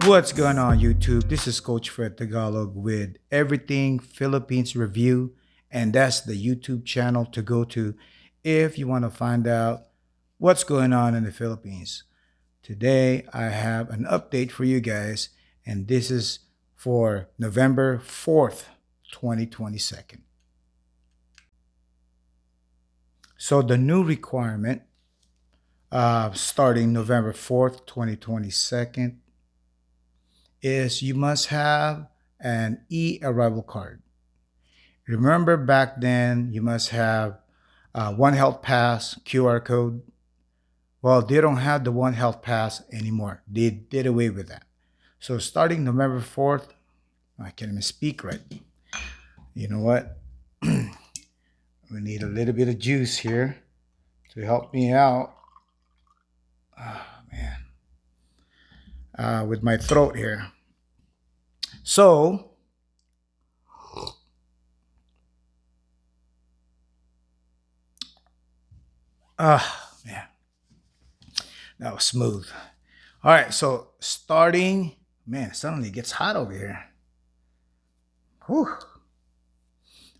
What's going on, YouTube? This is Coach Fred Tagalog with Everything Philippines Review, and that's the YouTube channel to go to if you want to find out what's going on in the Philippines. Today, I have an update for you guys, and this is for November 4th, 2022. So, the new requirement starting November 4th, 2022 is you must have an e-arrival card. Remember back then you must have One Health Pass QR code. Well, they don't have the One Health Pass anymore. They did away with that. So starting November 4th, I can't even speak right. You know what? We need a little bit of juice here to help me out. Oh, man. With my throat here. So, man, that was smooth. All right, so starting, man, suddenly it gets hot over here. Whew.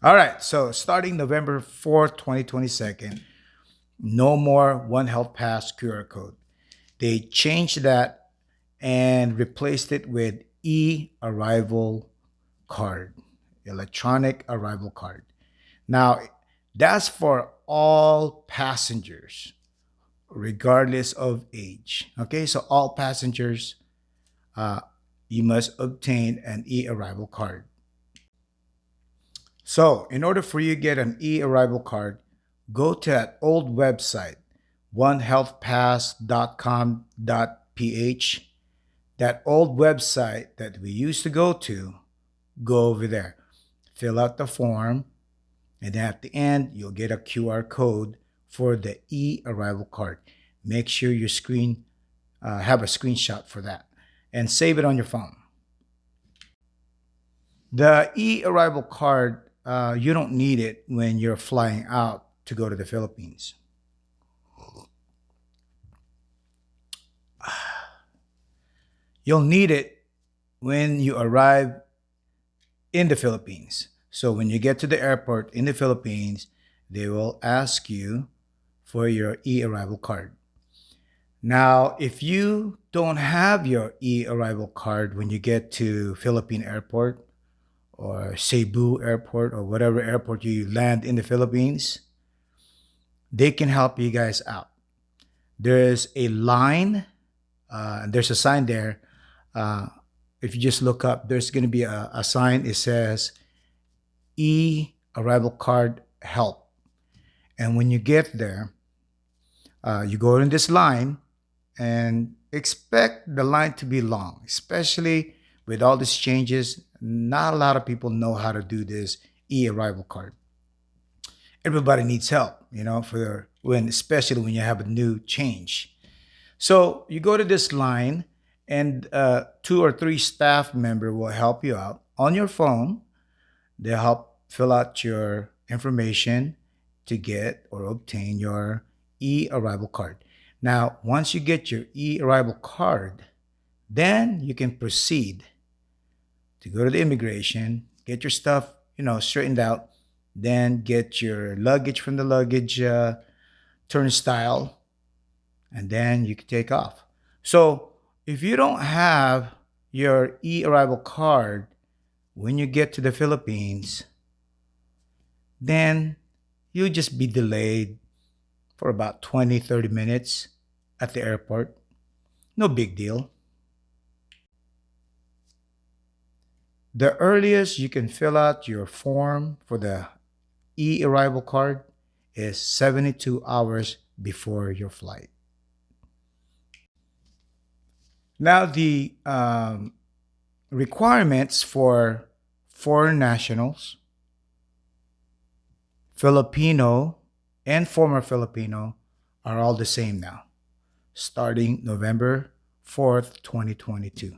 All right, so starting November 4th, 2022, no more One Health Pass QR code. They changed that and replaced it with e-arrival card, electronic arrival card. Now, that's for all passengers, regardless of age. Okay, so all passengers, you must obtain an e-arrival card. So, in order for you to get an e-arrival card, go to that old website, onehealthpass.com.ph. That old website that we used to go over there. Fill out the form, and at the end, you'll get a QR code for the e-arrival card. Make sure your screen have a screenshot for that and save it on your phone. The e-arrival card, you don't need it when you're flying out to go to the Philippines. You'll need it when you arrive in the Philippines. So when you get to the airport in the Philippines, they will ask you for your e-arrival card. Now, if you don't have your e-arrival card when you get to Philippine airport or Cebu airport or whatever airport you land in the Philippines, they can help you guys out. There's a line, there's a sign there. If you just look up, there's going to be a sign. It says e-arrival card help. And when you get there, you go in this line and expect the line to be long, especially with all these changes. Not a lot of people know how to do this e-arrival card. Everybody needs help, especially when you have a new change. So you go to this line, and 2 or 3 staff member will help you out on your phone. They'll help fill out your information to get or obtain your e-arrival card. Now, once you get your e-arrival card, then you can proceed to go to the immigration, get your stuff, straightened out, then get your luggage from the luggage turnstile, and then you can take off. So, if you don't have your e-arrival card when you get to the Philippines, then you'll just be delayed for about 20-30 minutes at the airport. No big deal. The earliest you can fill out your form for the e-arrival card is 72 hours before your flight. Now, the requirements for foreign nationals, Filipino, and former Filipino are all the same now, starting November 4th, 2022.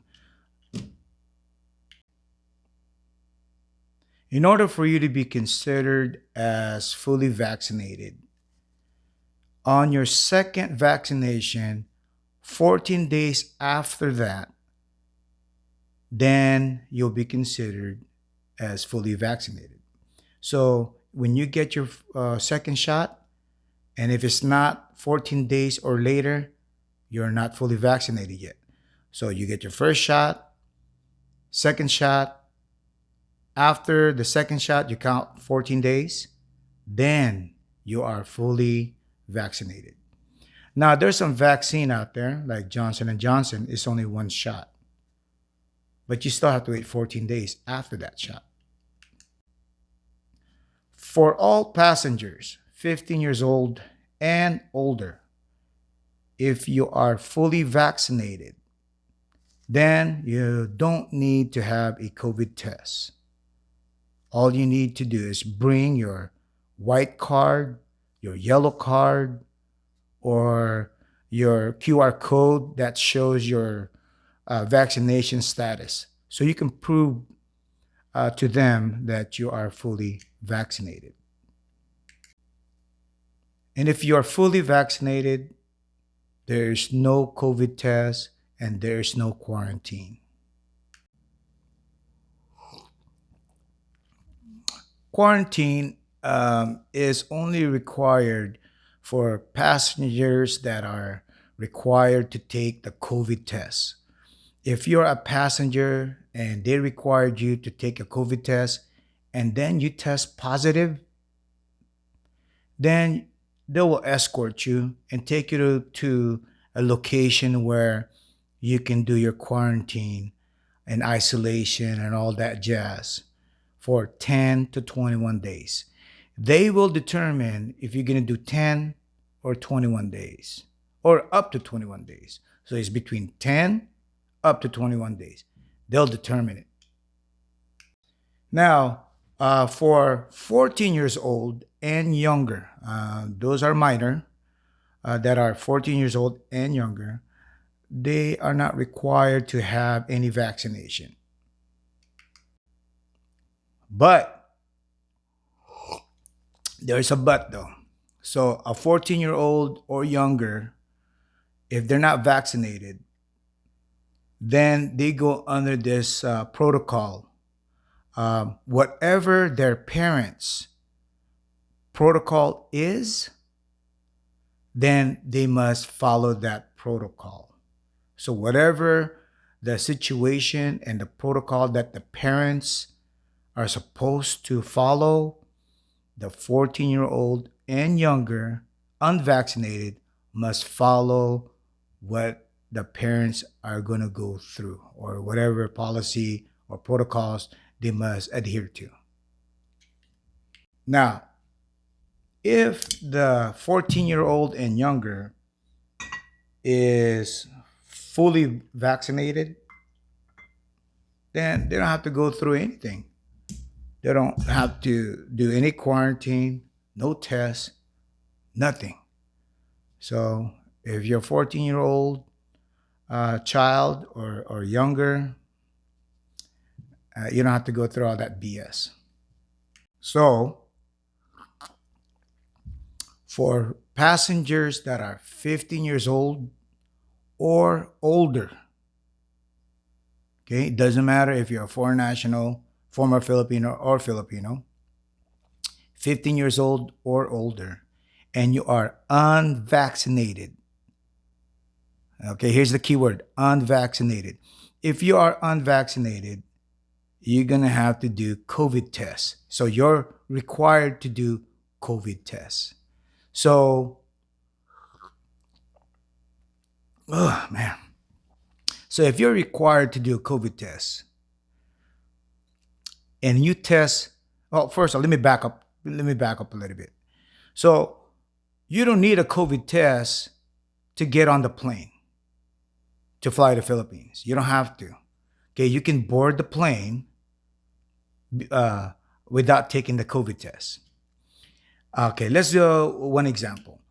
In order for you to be considered as fully vaccinated, on your second vaccination, 14 days after that, then you'll be considered as fully vaccinated. So when you get your second shot, and if it's not 14 days or later, you're not fully vaccinated yet. So you get your first shot, second shot. After the second shot, you count 14 days. Then you are fully vaccinated. Now, there's some vaccine out there, like Johnson and Johnson. It's only one shot, but you still have to wait 14 days after that shot. For all passengers 15 years old and older, if you are fully vaccinated, then you don't need to have a COVID test. All you need to do is bring your white card, your yellow card, or your QR code that shows your vaccination status. So you can prove to them that you are fully vaccinated. And if you are fully vaccinated, there's no COVID test and there's no quarantine. Quarantine is only required for passengers that are required to take the COVID test. If you're a passenger and they required you to take a COVID test and then you test positive, then they will escort you and take you to a location where you can do your quarantine and isolation and all that jazz for 10 to 21 days. They will determine if you're going to do 10 or 21 days or up to 21 days. So it's between 10 up to 21 days. They'll determine it. Now, for 14 years old and younger, those are minor that are 14 years old and younger, they are not required to have any vaccination. But there's a but though. So a 14-year-old or younger, if they're not vaccinated, then they go under this protocol. Whatever their parents' protocol is, then they must follow that protocol. So whatever the situation and the protocol that the parents are supposed to follow, the 14-year-old and younger, unvaccinated, must follow what the parents are going to go through or whatever policy or protocols they must adhere to. Now, if the 14-year-old and younger is fully vaccinated, then they don't have to go through anything. They don't have to do any quarantine, no tests, nothing. So if you're a 14-year-old child or younger, you don't have to go through all that BS. So for passengers that are 15 years old or older, okay, it doesn't matter if you're a foreign national, former Filipino or Filipino, 15 years old or older, and you are unvaccinated. Okay, here's the key word, unvaccinated. If you are unvaccinated, you're going to have to do COVID tests. So you're required to do COVID tests. So, oh man. So if you're required to do a COVID test and you test, well, first of all, let me back up. Let me back up a little bit. So you don't need a COVID test to get on the plane to fly to the Philippines. You don't have to. Okay, you can board the plane without taking the COVID test. Okay, let's do one example.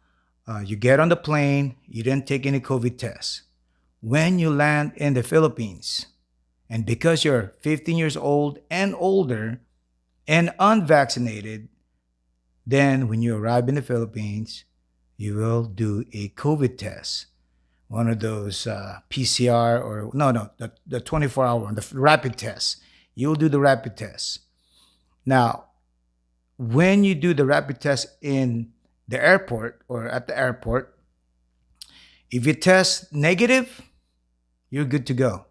You get on the plane, you didn't take any COVID tests. When you land in the Philippines, and because you're 15 years old and older and unvaccinated, then when you arrive in the Philippines, you will do a COVID test. one of those PCR, or no, the 24-hour one, the rapid test. You'll do the rapid test. Now, when you do the rapid test in the airport or at the airport, if you test negative, you're good to go.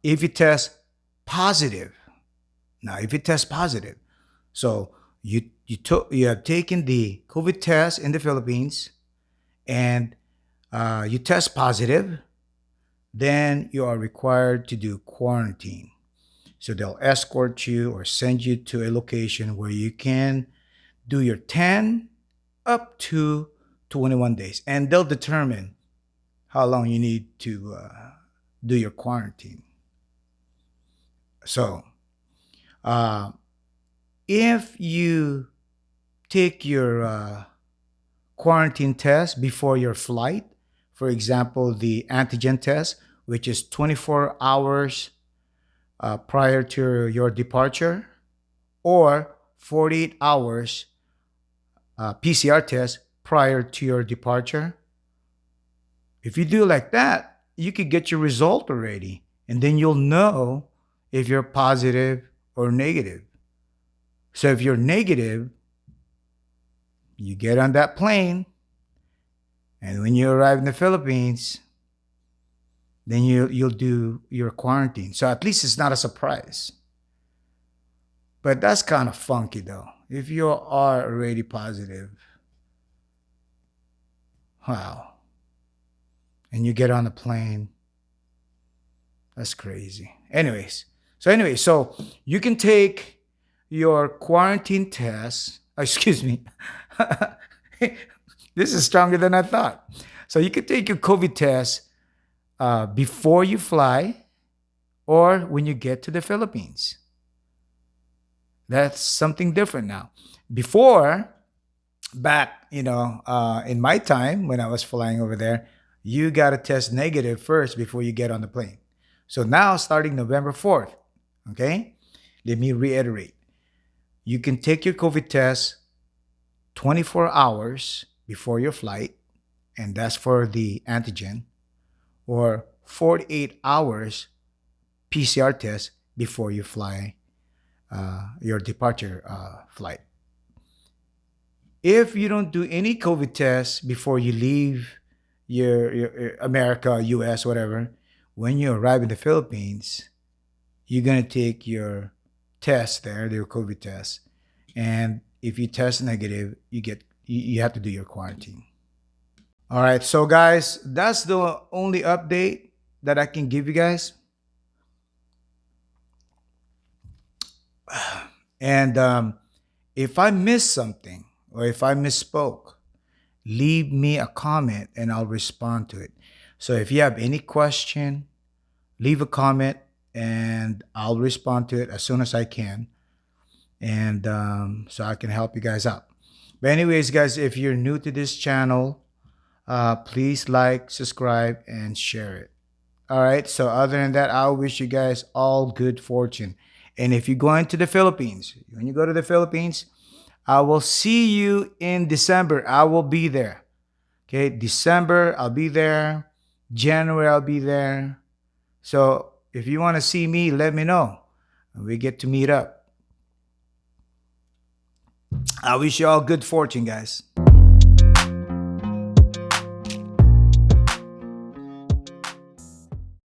If you test positive, now if you test positive, so you have taken the COVID test in the Philippines, and you test positive, then you are required to do quarantine. So they'll escort you or send you to a location where you can do your 10 up to 21 days, and they'll determine how long you need to do your quarantine. So, uh, if you take your quarantine test before your flight, for example, the antigen test, which is 24 hours prior to your departure, or 48 hours PCR test prior to your departure. If you do like that, you could get your result already, and then you'll know if you're positive or negative. So if you're negative, you get on that plane, and when you arrive in the Philippines, then you'll do your quarantine. So at least it's not a surprise. But that's kind of funky though. If you are already positive, wow, and you get on the plane, that's crazy. So you can take your quarantine test. Excuse me. This is stronger than I thought. So you can take your COVID test before you fly or when you get to the Philippines. That's something different now. Before, back, in my time when I was flying over there, you got to test negative first before you get on the plane. So now, starting November 4th, okay, let me reiterate. You can take your COVID test 24 hours before your flight, and that's for the antigen, or 48 hours PCR test before you fly your departure flight. If you don't do any COVID tests before you leave your America, US, whatever, when you arrive in the Philippines, you're gonna take your test there, your COVID test, and if you test negative, you have to do your quarantine. All right, so guys, that's the only update that I can give you guys. And if I missed something or if I misspoke, leave me a comment and I'll respond to it. So if you have any question, leave a comment and I'll respond to it as soon as I can. And so I can help you guys out. But, anyways, guys, if you're new to this channel, please like, subscribe, and share it. All right. So, other than that, I wish you guys all good fortune. And if you're going to the Philippines, when you go to the Philippines, I will see you in December. I will be there. Okay. December, I'll be there. January, I'll be there. So, if you want to see me, let me know. We get to meet up. I wish you all good fortune, guys.